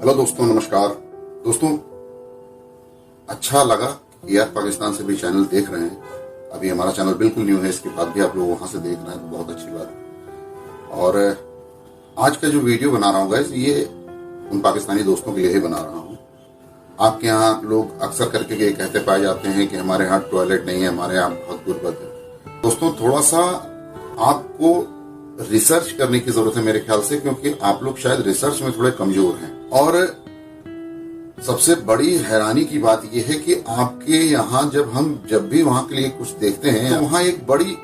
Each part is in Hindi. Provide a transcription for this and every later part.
हेलो दोस्तों, नमस्कार दोस्तों। अच्छा लगा कि यार पाकिस्तान से भी चैनल देख रहे हैं। अभी हमारा चैनल बिल्कुल न्यू है, इसके बाद भी आप लोग वहां से देख रहे हैं तो बहुत अच्छी बात है। और आज का जो वीडियो बना रहा हूँ गाइस, ये उन पाकिस्तानी दोस्तों के लिए ही बना रहा हूँ। आपके यहाँ लोग अक्सर करके ये कहते पाए जाते हैं कि हमारे यहाँ टॉयलेट नहीं है, हमारे यहाँ बहुत गुर्बत है। दोस्तों, थोड़ा सा आपको रिसर्च करने की जरूरत है मेरे ख्याल से, क्योंकि आप लोग शायद रिसर्च में थोड़े कमजोर हैं। और सबसे बड़ी हैरानी की बात यह है कि आपके यहाँ जब भी वहां के लिए कुछ देखते हैं तो वहां एक बड़ी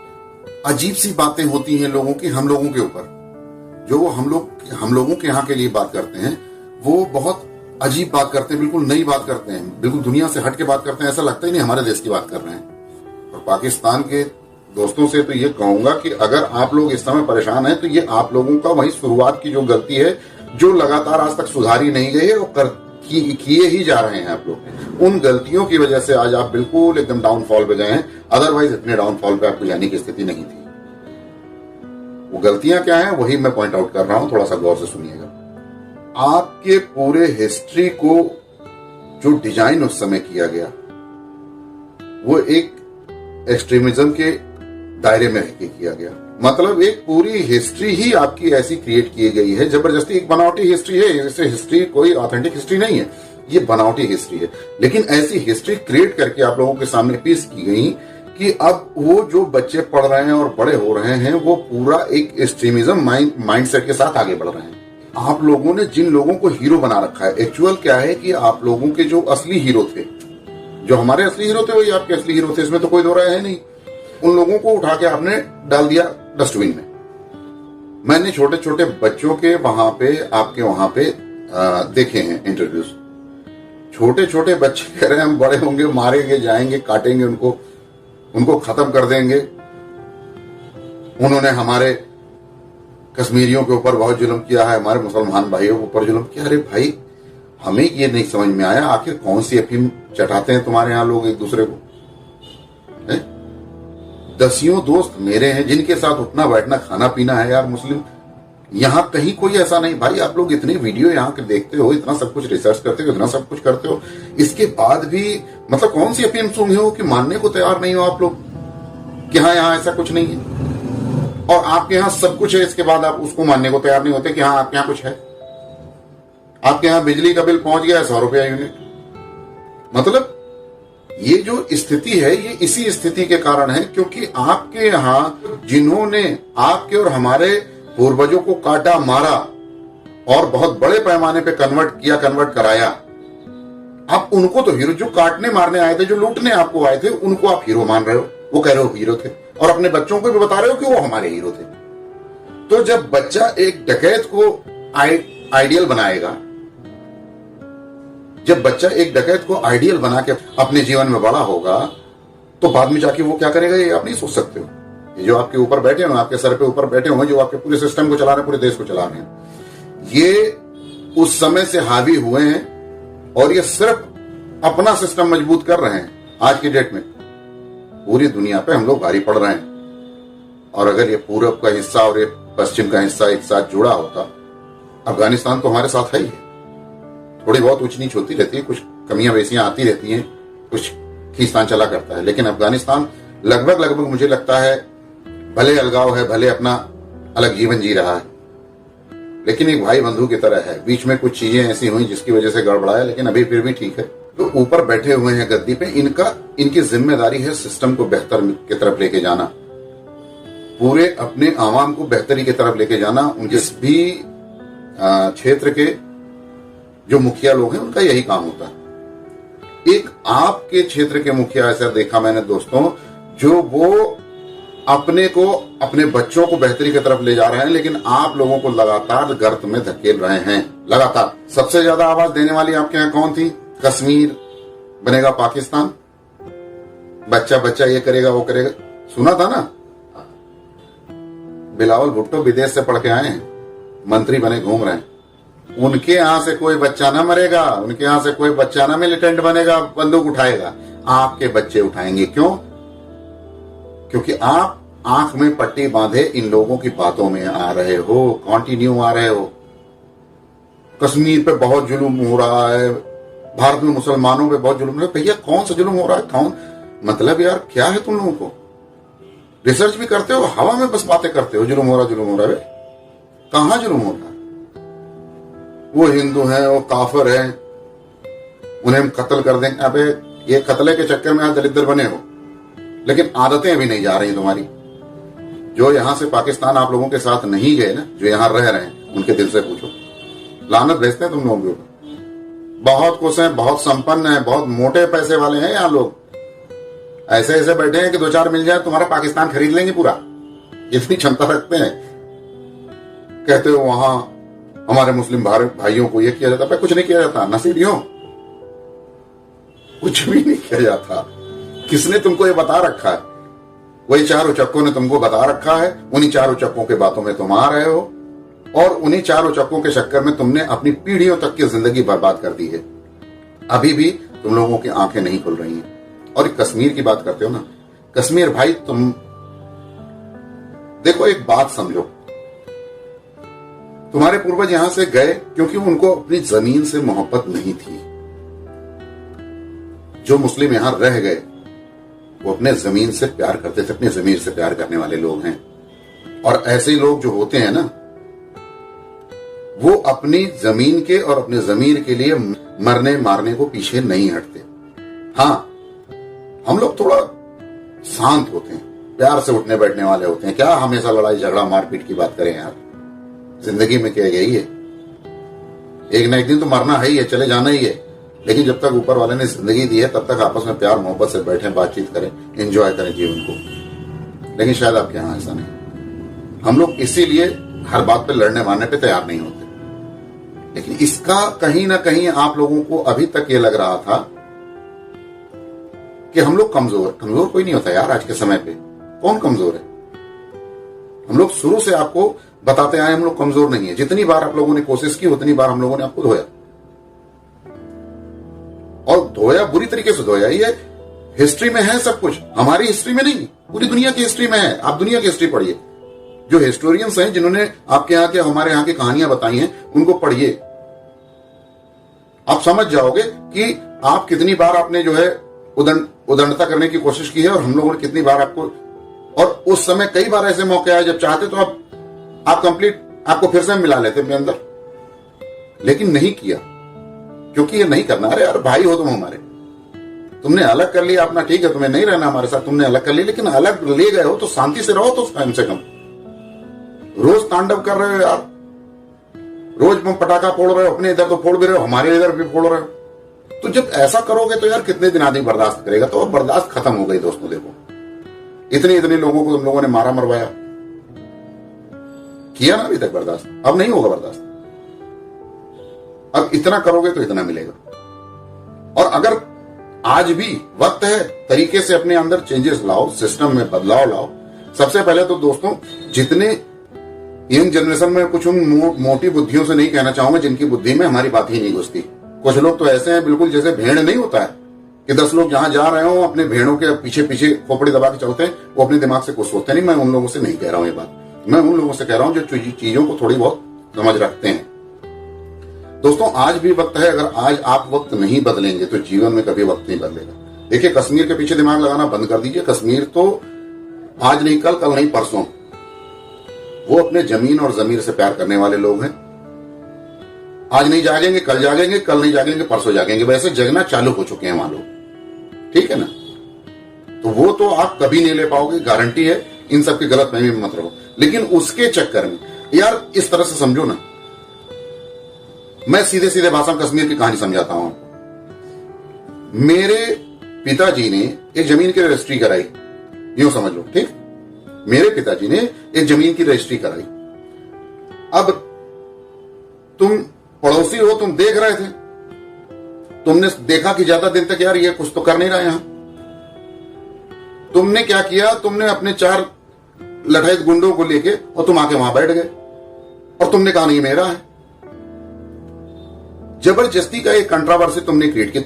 अजीब सी बातें होती हैं लोगों की, हम लोगों के ऊपर। जो हम लोगों के यहाँ के लिए बात करते हैं वो बहुत अजीब बात करते हैं, बिल्कुल नई बात करते हैं, बिल्कुल दुनिया से हट के बात करते हैं। ऐसा लगता ही नहीं हमारे देश की बात कर रहे हैं। और पाकिस्तान के दोस्तों से तो ये कहूंगा कि अगर आप लोग इस समय परेशान हैं तो ये आप लोगों का वही शुरुआत की जो गलती है, जो लगातार आज तक सुधारी नहीं गई है, वो किए ही जा रहे हैं आप लोग। उन गलतियों की वजह से आज आप बिल्कुल एकदम डाउनफॉल पे गए हैं। अदरवाइज इतने डाउनफॉल पे आपको जाने की स्थिति नहीं थी। वो गलतियां क्या हैं वही मैं पॉइंट आउट कर रहा हूं, थोड़ा सा गौर से सुनिएगा। आपके पूरे हिस्ट्री को जो डिजाइन उस समय किया गया वो एक एक्सट्रीमिज्म के दायरे में रहकर किया गया। मतलब एक पूरी हिस्ट्री ही आपकी ऐसी क्रिएट की गई है, जबरदस्ती। एक बनावटी हिस्ट्री है, जैसे हिस्ट्री कोई ऑथेंटिक हिस्ट्री नहीं है, ये बनावटी हिस्ट्री है। लेकिन ऐसी हिस्ट्री क्रिएट करके आप लोगों के सामने पेश की गई कि अब वो जो बच्चे पढ़ रहे हैं और बड़े हो रहे हैं वो पूरा एक एक्सट्रीमिज्म माइंडसेट के साथ आगे बढ़ रहे हैं। आप लोगों ने जिन लोगों को हीरो बना रखा है, एक्चुअल क्या है कि आप लोगों के जो असली हीरो थे, जो हमारे असली हीरो थे वही आपके असली हीरो थे, इसमें तो कोई दो राय है नहीं। उन लोगों को उठा के आपने डाल दिया डस्टबिन में। मैंने छोटे छोटे बच्चों के वहां पे, आपके वहां पे देखे हैं इंटरव्यूज। छोटे छोटे बच्चे कह रहे हैं हम बड़े होंगे, मारेंगे, जाएंगे, काटेंगे, उनको खत्म कर देंगे। उन्होंने हमारे कश्मीरियों के ऊपर बहुत जुल्म किया है, हमारे मुसलमान भाइयों के ऊपर जुल्म किया। अरे भाई, हमें ये नहीं समझ में आया आखिर कौन सी अफीम चटाते हैं तुम्हारे यहाँ लोग एक दूसरे को। दसियों दोस्त मेरे हैं जिनके साथ उठना बैठना खाना पीना है यार मुस्लिम। यहाँ कहीं कोई ऐसा नहीं। भाई, आप लोग इतनी वीडियो यहाँ के देखते हो, इतना सब कुछ रिसर्च करते हो, इतना सब कुछ करते हो, इसके बाद भी मतलब कौन सी अफीम सुनी हो कि मानने को तैयार नहीं हो आप लोग कि हाँ यहाँ ऐसा कुछ नहीं है। और आपके यहाँ सब कुछ है, इसके बाद आप उसको मानने को तैयार नहीं होते कि हाँ आपके यहाँ कुछ है। आपके यहाँ बिजली का बिल पहुंच गया है 100 रुपया यूनिट। मतलब ये जो स्थिति है ये इसी स्थिति के कारण है क्योंकि आपके यहाँ जिन्होंने आपके और हमारे पूर्वजों को काटा, मारा और बहुत बड़े पैमाने पे कन्वर्ट कराया, आप उनको तो हीरो, जो काटने मारने आए थे, जो लूटने आपको आए थे, उनको आप हीरो मान रहे हो। वो कह रहे हो हीरो थे, और अपने बच्चों को भी बता रहे हो कि वो हमारे हीरो थे। तो जब बच्चा एक डकैत को आइडियल बनाएगा, जब बच्चा एक डकैत को आइडियल बना के अपने जीवन में बड़ा होगा, तो बाद में जाके वो क्या करेगा ये आप नहीं सोच सकते हो। ये जो आपके ऊपर बैठे हो, आपके सर पे ऊपर बैठे हुए, जो आपके पूरे सिस्टम को चला रहे हैं, पूरे देश को चला रहे हैं, ये उस समय से हावी हुए हैं और ये सिर्फ अपना सिस्टम मजबूत कर रहे हैं। आज की डेट में पूरी दुनिया पे हम लोग भारी पड़ रहे हैं। और अगर ये पूरब का हिस्सा और ये पश्चिम का हिस्सा एक साथ जुड़ा होता, अफगानिस्तान तो हमारे साथ है ही। थोड़ी बहुत ऊंच नीच होती रहती है, कुछ कमियां बेसियां आती रहती हैं, कुछ खींचतान चला करता है, लेकिन अफगानिस्तान लगभग मुझे लगता है भले अलगाव है, भले अपना अलग जीवन जी रहा है, लेकिन एक भाई बंधु की तरह है। बीच में कुछ चीजें ऐसी हुई जिसकी वजह से गड़बड़ाया, लेकिन अभी फिर भी ठीक है। तो ऊपर बैठे हुए हैं गद्दी पे, इनकी जिम्मेदारी है सिस्टम को बेहतर की तरफ लेके जाना, पूरे अपने आवाम को बेहतरी की तरफ लेके जाना। उनके भी क्षेत्र के जो मुखिया लोग हैं उनका यही काम होता है। एक आपके क्षेत्र के मुखिया ऐसा देखा मैंने दोस्तों, जो वो अपने बच्चों को बेहतरी की तरफ ले जा रहे हैं, लेकिन आप लोगों को लगातार गर्त में धकेल रहे हैं। लगातार सबसे ज्यादा आवाज देने वाली आपके यहाँ कौन थी? कश्मीर बनेगा पाकिस्तान, बच्चा ये करेगा वो करेगा, सुना था ना। बिलावल भुट्टो विदेश से पढ़ के आए हैं, मंत्री बने, घूम रहे हैं। उनके यहां से कोई बच्चा ना मरेगा, उनके यहां से कोई बच्चा ना मिलिटेंट बनेगा, बंदूक उठाएगा। आपके बच्चे उठाएंगे। क्यों? क्योंकि आप आंख में पट्टी बांधे इन लोगों की बातों में आ रहे हो, कंटिन्यू आ रहे हो। कश्मीर पे बहुत जुल्म हो रहा है, भारत में मुसलमानों पे बहुत जुल्म हो रहा है। भैया कौन सा जुल्म हो रहा है? कौन, मतलब यार क्या है तुम लोगों को? रिसर्च भी करते हो, हवा में बस बातें करते हो, जुल्म हो रहा, जुल्म हो रहा है। कहां जुल्म हो रहा है? वो हिंदू हैं, वो काफिर हैं, उन्हें हम कत्ल कर देंगे। अबे ये कत्ले के चक्कर में आज दलित दल बने हो, लेकिन आदतें अभी नहीं जा रही तुम्हारी। जो यहां से पाकिस्तान आप लोगों के साथ नहीं गए ना, जो यहां रह रहे हैं, उनके दिल से पूछो, लानत भेजते हैं तुम लोगों के ऊपर। बहुत कुछ हैं, बहुत संपन्न हैं, बहुत मोटे पैसे वाले हैं यहाँ लोग, ऐसे ऐसे बैठे हैं कि 2-4 मिल जाए तुम्हारा पाकिस्तान खरीद लेंगे पूरा, इतनी क्षमता रखते हैं। कहते हो वहां हमारे मुस्लिम भाइयों को ये किया जाता है, कुछ नहीं किया जाता, नसीबियों, कुछ भी नहीं किया जाता। किसने तुमको ये बता रखा है? वही 4 उचक्कों ने तुमको बता रखा है। उन्हीं 4 उचक्कों के बातों में तुम आ रहे हो, और उन्हीं 4 उचक्कों के चक्कर में तुमने अपनी पीढ़ियों तक की जिंदगी बर्बाद कर दी है। अभी भी तुम लोगों की आंखें नहीं खुल रही हैं। और कश्मीर की बात करते हो ना, कश्मीर भाई, तुम देखो एक बात समझो, तुम्हारे पूर्वज यहां से गए क्योंकि उनको अपनी जमीन से मोहब्बत नहीं थी। जो मुस्लिम यहां रह गए वो अपने जमीन से प्यार करते थे, अपनी जमीन से प्यार करने वाले लोग हैं। और ऐसे लोग जो होते हैं ना, वो अपनी जमीन के और अपने जमीर के लिए मरने मारने को पीछे नहीं हटते। हाँ, हम लोग थोड़ा शांत होते हैं, प्यार से उठने बैठने वाले होते हैं। क्या हमेशा लड़ाई झगड़ा मारपीट की बात करें यार? जिंदगी में क्या यही है? एक ना एक दिन तो मरना है ही है, चले जाना ही है। लेकिन जब तक ऊपर वाले ने जिंदगी दी है, तब तक आपस में प्यार मोहब्बत से बैठे, बातचीत करें, एंजॉय करें जीवन को। लेकिन शायद आपके यहां ऐसा नहीं। हम लोग इसीलिए हर बात पे लड़ने मारने पे तैयार नहीं होते। लेकिन इसका कहीं ना कहीं आप लोगों को अभी तक ये लग रहा था कि हम लोग कमजोर कोई नहीं होता यार। आज के समय पे कौन कमजोर है? हम लोग शुरू से आपको बताते आए हम लोग कमजोर नहीं है। जितनी बार आप लोगों ने कोशिश की, उतनी बार हम लोगों ने आपको धोया, और धोया बुरी तरीके से धोया। ये हिस्ट्री में है सब कुछ, हमारी हिस्ट्री में नहीं, पूरी दुनिया की हिस्ट्री में है। आप दुनिया की हिस्ट्री पढ़िए, जो हिस्टोरियंस हैं, जिन्होंने आपके यहाँ के हमारे यहाँ की कहानियां बताई हैं, उनको पढ़िए। आप समझ जाओगे कि आप कितनी बार आपने जो है उदंडता करने की कोशिश की है, और हम लोगों ने कितनी बार आपको, और उस समय कई बार ऐसे मौके आए जब चाहते तो आप कंप्लीट आपको फिर से मिला लेते अपने अंदर, लेकिन नहीं किया, क्योंकि ये नहीं करना। अरे यार भाई हो तुम हमारे, तुमने अलग कर लिया अपना, ठीक है, तुम्हें नहीं रहना हमारे साथ, तुमने अलग कर लिया, लेकिन अलग ले गए हो तो शांति से रहो। तो कम से कम रोज तांडव कर रहे हो यार, रोज पटाखा फोड़ रहे हो, अपने इधर तो फोड़ भी रहे हो, हमारे इधर भी फोड़ रहे हो। तो जब ऐसा करोगे तो यार कितने दिन आदमी बर्दाश्त करेगा? तो अब बर्दाश्त खत्म हो गई दोस्तों। देखो इतने लोगों को तुम लोगों ने मारा मरवाया, किया ना अभी तक बर्दाश्त, अब नहीं होगा बर्दाश्त। अब इतना करोगे तो इतना मिलेगा। और अगर आज भी वक्त है, तरीके से अपने अंदर चेंजेस लाओ, सिस्टम में बदलाव लाओ। सबसे पहले तो दोस्तों, जितने यंग जनरेशन में, कुछ उन मोटी बुद्धियों से नहीं कहना चाहूंगा जिनकी बुद्धि में हमारी बात ही नहीं घुसती। कुछ लोग तो ऐसे हैं बिल्कुल जैसे भेड़ नहीं होता है कि 10 लोग जहां जा रहे हो अपने भेड़ों के पीछे पीछे खोपड़ी दबा के चलते हैं, वो अपने दिमाग से कुछ सोचते नहीं। मैं उन लोगों से नहीं कह रहा हूं ये बात, मैं उन लोगों से कह रहा हूं जो चीजों को थोड़ी बहुत समझ रखते हैं। दोस्तों आज भी वक्त है, अगर आज आप वक्त नहीं बदलेंगे तो जीवन में कभी वक्त नहीं बदलेगा। देखिए कश्मीर के पीछे दिमाग लगाना बंद कर दीजिए। कश्मीर तो आज नहीं कल, कल नहीं परसों, वो अपने जमीन और जमीर से प्यार करने वाले लोग हैं। आज नहीं जागेंगे कल जागेंगे, कल नहीं जागेंगे परसों जागेंगे, वैसे जगना चालू हो चुके हैं वहां लोग, ठीक है ना। तो वो तो आप कभी नहीं ले पाओगे, गारंटी है। इन सब की गलतफहमी में मत रहो। लेकिन उसके चक्कर में यार इस तरह से समझो ना, मैं सीधे सीधे भाषा में कश्मीर की कहानी समझाता हूं। मेरे पिताजी ने एक जमीन की रजिस्ट्री कराई, यूं समझ लो, ठीक। मेरे पिताजी ने एक जमीन की रजिस्ट्री कराई। अब तुम पड़ोसी हो, तुम देख रहे थे, तुमने देखा कि ज्यादा दिन तक यार ये कुछ तो कर नहीं रहा यहां। तुमने क्या किया, तुमने अपने 4 लठैत गुंडों को लेके और तुम आके वहां बैठ गए और तुमने कहा नहीं मेरा है। जबरदस्ती का एक कंट्रोवर्सी तुमने क्रिएट की।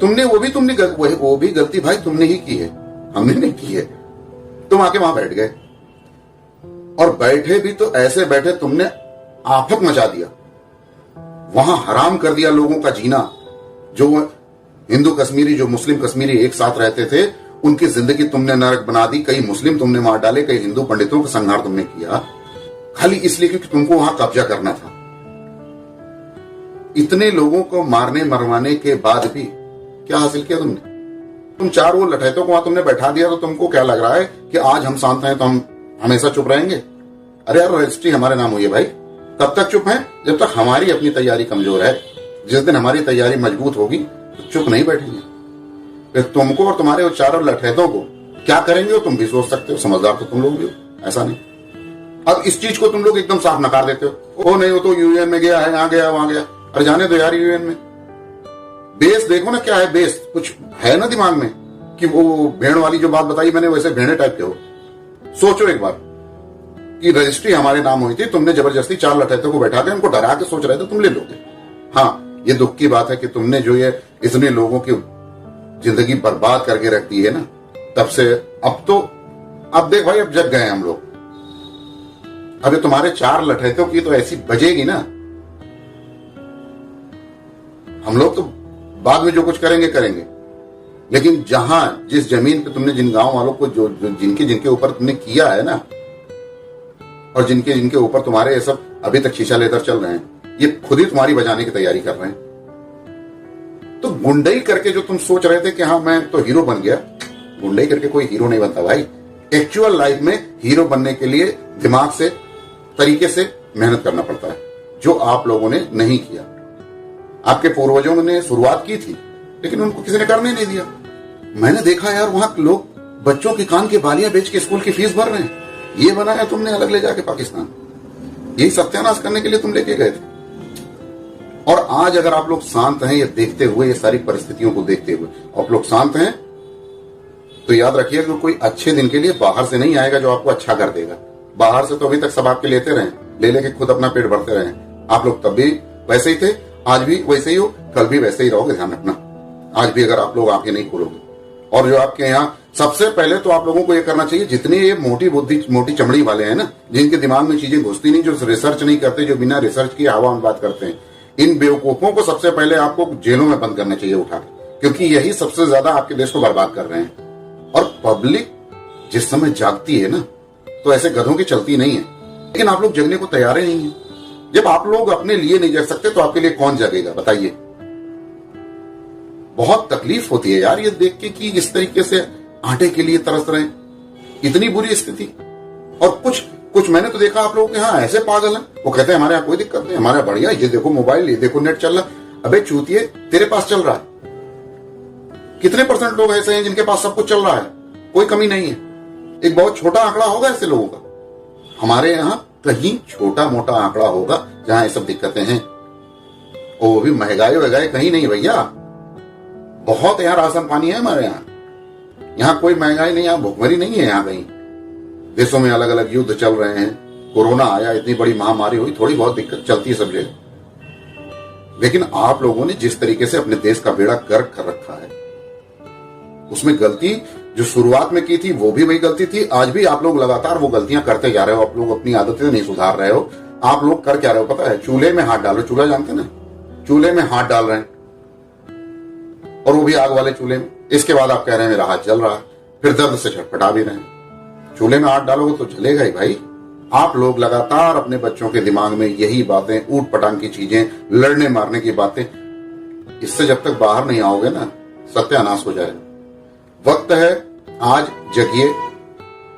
वो भी गलती भाई तुमने ही की है, हमने नहीं की है। तुम आके वहां बैठ गए, और बैठे भी तो ऐसे बैठे तुमने आफत मचा दिया। वहां हराम कर दिया लोगों का जीना। जो हिंदू कश्मीरी, जो मुस्लिम कश्मीरी एक साथ रहते थे, उनकी जिंदगी तुमने नरक बना दी। कई मुस्लिम तुमने मार डाले, कई हिंदू पंडितों का संहार तुमने किया, खाली इसलिए क्योंकि तुमको वहां कब्जा करना था। इतने लोगों को मारने मरवाने के बाद भी क्या हासिल किया तुमने? तुम चार वो लठैतों को वहां तुमने बैठा दिया, तो तुमको क्या लग रहा है कि आज हम शांत हैं तो हम हमेशा चुप रहेंगे? अरे यार, रजिस्ट्री हमारे नाम हुई है भाई। तब तक चुप हैं जब तक हमारी अपनी तैयारी कमजोर है। जिस दिन हमारी तैयारी मजबूत होगी तो चुप नहीं बैठेंगे। फिर तुमको और तुम्हारे चारों लठैतों को क्या करेंगे वो तुम भी सोच सकते हो। समझदार तो तुम लोग भी हो, ऐसा नहीं। अब इस चीज को तुम लोग एकदम साफ नकार देते हो। ओ नहीं, वो तो यूएन में गया है, यहाँ गया वहां गया। अरे जाने दो यार, यूएन में बेस देखो ना क्या है। बेस कुछ है ना दिमाग में कि वो भेड़ वाली जो बात बताई मैंने, वैसे भेड़े टाइप के हो। सोचो एक बार कि रजिस्ट्री हमारे नाम हुई थी, तुमने जबरदस्ती चार लठैतों को बैठा के उनको डरा के सोच रहे थे तुम ले लोगे। हाँ, ये दुख की बात है कि तुमने जो ये इतने लोगों की जिंदगी बर्बाद करके रख दी है ना, तब से अब देख भाई, अब जग गए हम लोग। अब ये तुम्हारे चार लठैतों की तो ऐसी बजेगी ना, हम लोग तो बाद में जो कुछ करेंगे करेंगे। लेकिन जहां जिस जमीन पे तुमने जिन गांव वालों को जो जिनके ऊपर तुमने किया है ना, और जिनके ऊपर तुम्हारे ये सब अभी तक शीशा लेकर चल रहे हैं, ये खुद ही तुम्हारी बजाने की तैयारी कर रहे हैं। तो गुंडई करके जो तुम सोच रहे थे कि हाँ मैं तो हीरो बन गया, गुंडई करके कोई हीरो नहीं बनता भाई। एक्चुअल लाइफ में हीरो बनने के लिए दिमाग से, तरीके से मेहनत करना पड़ता है, जो आप लोगों ने नहीं किया। आपके पूर्वजों ने शुरुआत की थी, लेकिन उनको किसी ने करने नहीं दिया। मैंने देखा यार, वहां लोग बच्चों के कान की बालियां बेच के स्कूल की फीस भर रहे हैं। ये बनाया तुमने अलग ले जाके पाकिस्तान, यही सत्यानाश करने के लिए तुम लेके गए थे। और आज अगर आप लोग शांत हैं, ये देखते हुए, ये सारी परिस्थितियों को देखते हुए आप लोग शांत हैं, तो याद रखिए कि कोई अच्छे दिन के लिए बाहर से नहीं आएगा जो आपको अच्छा कर देगा। बाहर से तो अभी तक सब आपके लेते रहे, ले लेके खुद अपना पेट भरते रहे। आप लोग तब भी वैसे ही थे, आज भी वैसे ही हो, कल भी वैसे ही रहोगे। ध्यान रखना, आज भी अगर आप लोग आंखें नहीं खोलोगे। और जो आपके यहाँ सबसे पहले तो आप लोगों को ये करना चाहिए, जितने ये मोटी बुद्धि, मोटी चमड़ी वाले हैं ना, जिनके दिमाग में चीजें घुसती नहीं, जो रिसर्च नहीं करते, जो बिना रिसर्च की हवा में बात करते हैं, इन बेवकूफों को सबसे पहले आपको जेलों में बंद करना चाहिए उठा के, क्योंकि यही सबसे ज्यादा आपके देश को बर्बाद कर रहे हैं। और पब्लिक जिस समय जागती है ना, तो ऐसे गधों की चलती नहीं है। लेकिन आप लोग जगने को तैयार ही नहीं है। जब आप लोग अपने लिए नहीं जग सकते तो आपके लिए कौन जगेगा बताइए? बहुत तकलीफ होती है यार ये देख के कि इस तरीके से आटे के लिए तरस रहे हैं, इतनी बुरी स्थिति। और कुछ मैंने तो देखा आप लोगों के यहाँ ऐसे पागल हैं, वो कहते हैं हमारे यहाँ कोई दिक्कत नहीं, हमारा बढ़िया, ये देखो मोबाइल, ये देखो नेट चल रहा। अबे चूतिए, तेरे पास चल रहा है। कितने % लोग ऐसे हैं जिनके पास सब कुछ चल रहा है, कोई कमी नहीं है? एक बहुत छोटा आंकड़ा होगा ऐसे लोगों का। हमारे यहाँ कहीं छोटा मोटा आंकड़ा होगा जहां ये सब दिक्कतें हैं, और वो भी महंगाई वहगाई कहीं नहीं भैया। बहुत यहाँ राशन पानी है हमारे यहाँ कोई महंगाई नहीं, यहाँ भुखमरी नहीं है। यहाँ कहीं देशों में अलग अलग युद्ध चल रहे हैं, कोरोना आया, इतनी बड़ी महामारी हुई, थोड़ी बहुत दिक्कत चलती है सब जगह। लेकिन आप लोगों ने जिस तरीके से अपने देश का बेड़ा गर्क कर रखा है, उसमें गलती जो शुरुआत में की थी वो भी वही गलती थी। आज भी आप लोग लगातार वो गलतियां करते जा रहे हो। आप लोग अपनी आदतें नहीं सुधार रहे हो। आप लोग कर क्या रहे हो पता है? चूल्हे में हाथ डाल रहे हो। चूल्हा जानते ना, चूल्हे में हाथ डाल रहे हैं, और वो भी आग वाले चूल्हे में। इसके बाद आप कह रहे हैं मेरा हाथ जल रहा है, फिर दर्द से छटपटा भी रहे हैं। चूल्हे में हाथ डालोगे तो जलेगा ही भाई। आप लोग लगातार अपने बच्चों के दिमाग में यही बातें, ऊट पटांग की चीजें, लड़ने मारने की बातें, इससे जब तक बाहर नहीं आओगे ना, सत्यानाश हो जाएगा। वक्त है, आज जगिए,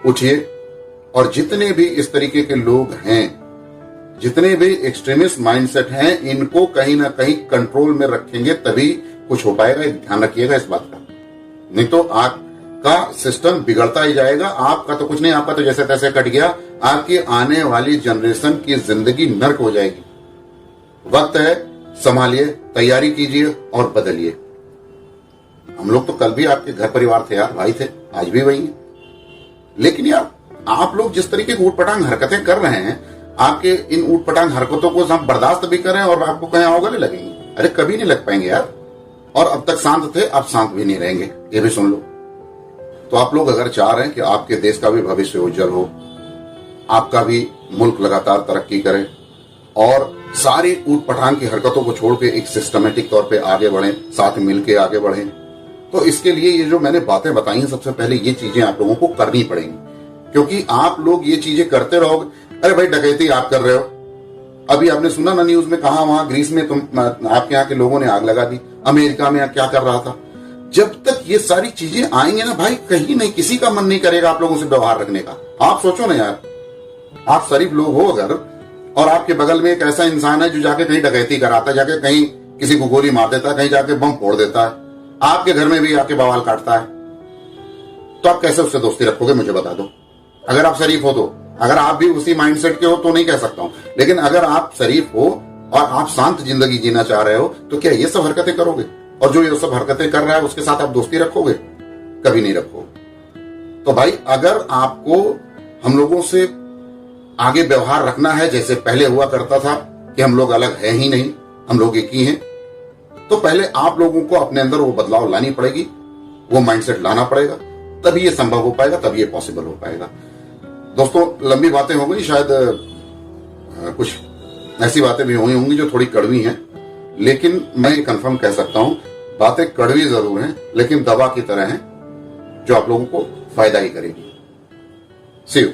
उठिए, और जितने भी इस तरीके के लोग हैं, जितने भी एक्सट्रीमिस्ट माइंडसेट हैं, इनको कहीं ना कहीं कंट्रोल में रखेंगे तभी कुछ हो पाएगा। ध्यान रखिएगा इस बात का, नहीं तो आपका सिस्टम बिगड़ता ही जाएगा। आपका तो कुछ नहीं, आपका तो जैसे तैसे कट गया, आपकी आने वाली जनरेशन की जिंदगी नर्क हो जाएगी। वक्त है, संभालिए, तैयारी कीजिए और बदलिए। हम लोग तो कल भी आपके घर परिवार थे यार, भाई थे, आज भी वही है। लेकिन यार आप लोग जिस तरीके की ऊटपटांग हरकतें कर रहे हैं, आपके इन ऊटपटांग हरकतों को हम बर्दाश्त भी करें और आपको कहीं आओ गले लगेंगे? अरे कभी नहीं लग पाएंगे यार। और अब तक शांत थे, अब शांत भी नहीं रहेंगे, ये भी सुन लो। तो आप लोग अगर चाह रहे हैं कि आपके देश का भी भविष्य उज्जवल हो, आपका भी मुल्क लगातार तरक्की करे, और सारी ऊट पटांग की हरकतों को छोड़ के एक सिस्टमेटिक तौर पे आगे बढ़ें, साथ मिल के आगे बढ़ें। तो इसके लिए ये जो मैंने बातें बताई हैं, सबसे पहले ये चीजें आप लोगों को करनी पड़ेंगी, क्योंकि आप लोग ये चीजें करते रहोगे। अरे भाई डकैती आप कर रहे हो, अभी आपने सुना ना न्यूज में, कहा वहां ग्रीस में आपके यहाँ के लोगों ने आग लगा दी, अमेरिका में क्या कर रहा था। जब तक ये सारी चीजें आएंगे ना भाई, कहीं नहीं किसी का मन नहीं करेगा आप लोगों से व्यवहार रखने का। आप सोचो ना यार, आप शरीफ लोग हो अगर, और आपके बगल में एक ऐसा इंसान है जो जाके कहीं डकैती कराता है, जाके कहीं किसी को गोली मार देता है, कहीं जाके बम फोड़ देता है, आपके घर में भी आके बवाल काटता है, तो आप कैसे उससे दोस्ती रखोगे मुझे बता दो। अगर आप शरीफ हो तो, अगर आप भी उसी माइंडसेट के हो तो नहीं कह सकता हूं, लेकिन अगर आप शरीफ हो और आप शांत जिंदगी जीना चाह रहे हो तो क्या ये सब हरकतें करोगे? और जो ये सब हरकतें कर रहा है उसके साथ आप दोस्ती रखोगे? कभी नहीं रखोगे। तो भाई अगर आपको हम लोगों से आगे व्यवहार रखना है जैसे पहले हुआ करता था कि हम लोग अलग है ही नहीं, हम लोग एक ही हैं, तो पहले आप लोगों को अपने अंदर वो बदलाव लानी पड़ेगी, वो माइंडसेट लाना पड़ेगा, तभी ये संभव हो पाएगा, तभी ये पॉसिबल हो पाएगा। दोस्तों लंबी बातें हो गई, शायद कुछ ऐसी बातें भी हुई होंगी जो थोड़ी कड़वी हैं, लेकिन मैं ये कंफर्म कह सकता हूं बातें कड़वी जरूर हैं लेकिन दवा की तरह हैं जो आप लोगों को फायदा ही करेगी। सी यू।